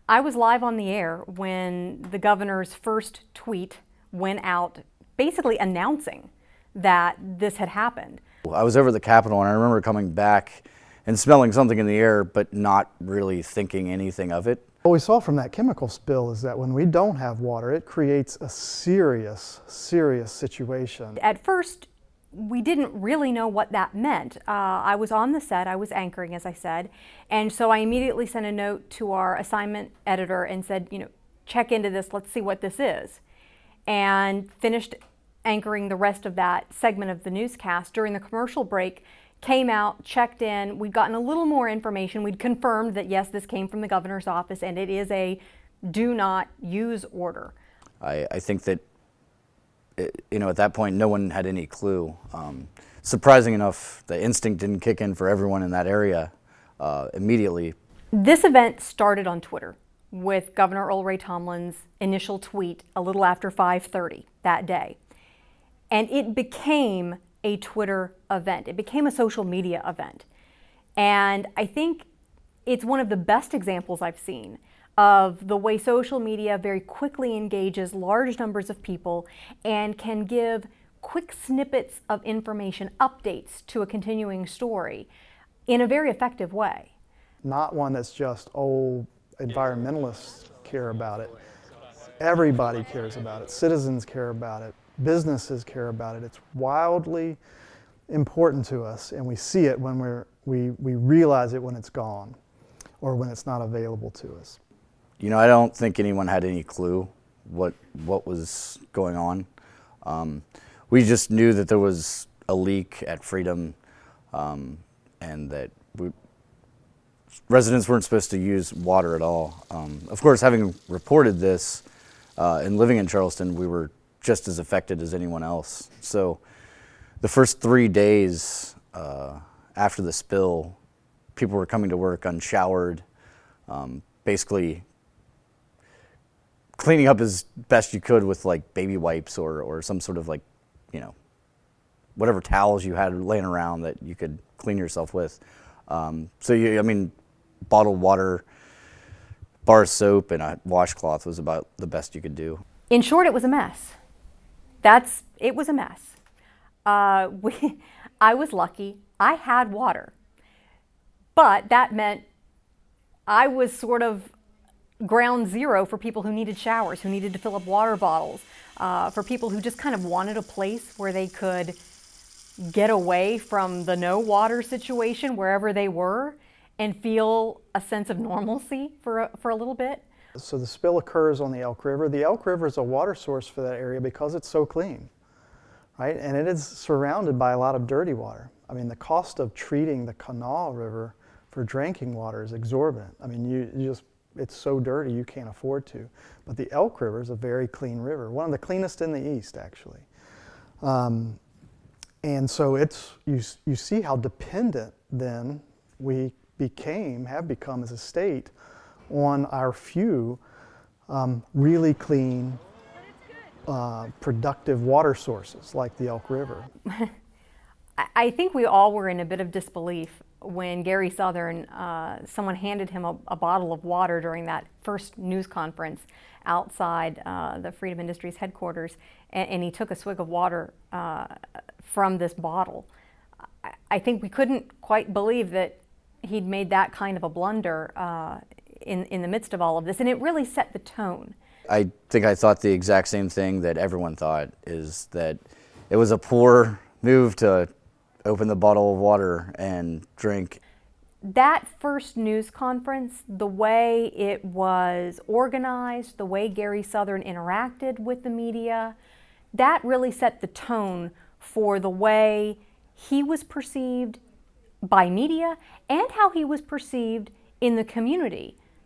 I was live on the air when the governor's first tweet went out basically announcing that this had happened. I was over at the Capitol and I remember coming back and smelling something in the air but not really thinking anything of it. What we saw from that chemical spill is that when we don't have water, it creates a serious situation. At first, we didn't really know what that meant. I was on the set, I was anchoring, as I said, and so I immediately sent a note to our assignment editor and said, check into this, let's see what this is. And finished anchoring the rest of that segment of the newscast. During the commercial break, came out, checked in, we'd gotten a little more information. We'd confirmed that yes, this came from the governor's office and it is a do not use order. I think that at that point, no one had any clue. Surprising enough, the instinct didn't kick in for everyone in that area immediately. This event started on Twitter with Governor Earl Ray Tomlin's initial tweet a little after 5:30 that day. And it became a Twitter event. It became a social media event. And I think it's one of the best examples I've seen of the way social media very quickly engages large numbers of people and can give quick snippets of information, updates to a continuing story in a very effective way. Not one that's just, environmentalists care about it. Everybody cares about it. Citizens care about it. Businesses care about it. It's wildly important to us, and we see it when we realize it when it's gone or when it's not available to us. I don't think anyone had any clue what was going on. We just knew that there was a leak at Freedom and that residents weren't supposed to use water at all. Of course, having reported this and living in Charleston, we were just as affected as anyone else. So the first 3 days after the spill, people were coming to work unshowered, basically cleaning up as best you could with like baby wipes or some sort of whatever towels you had laying around that you could clean yourself with. Bottled water, bar soap, and a washcloth was about the best you could do. In short, it was a mess. It was a mess. I was lucky. I had water. But that meant I was sort of ground zero for people who needed showers, who needed to fill up water bottles, for people who just kind of wanted a place where they could get away from the no water situation wherever they were and feel a sense of normalcy for a little bit. So the spill occurs on the Elk River. The Elk River is a water source for that area because it's so clean, right? And it is surrounded by a lot of dirty water. The cost of treating the Kanawha River for drinking water is exorbitant. It's so dirty you can't afford to. But the Elk River is a very clean river, one of the cleanest in the East, actually. And so you see how dependent then we have become as a state on our few really clean, productive water sources like the Elk River. I think we all were in a bit of disbelief when Gary Southern, someone handed him a bottle of water during that first news conference outside the Freedom Industries headquarters, and he took a swig of water from this bottle. I think we couldn't quite believe that he'd made that kind of a blunder in the midst of all of this, and it really set the tone. I think I thought the exact same thing that everyone thought, is that it was a poor move to open the bottle of water and drink. That first news conference, the way it was organized, the way Gary Southern interacted with the media, that really set the tone for the way he was perceived by media and how he was perceived in the community.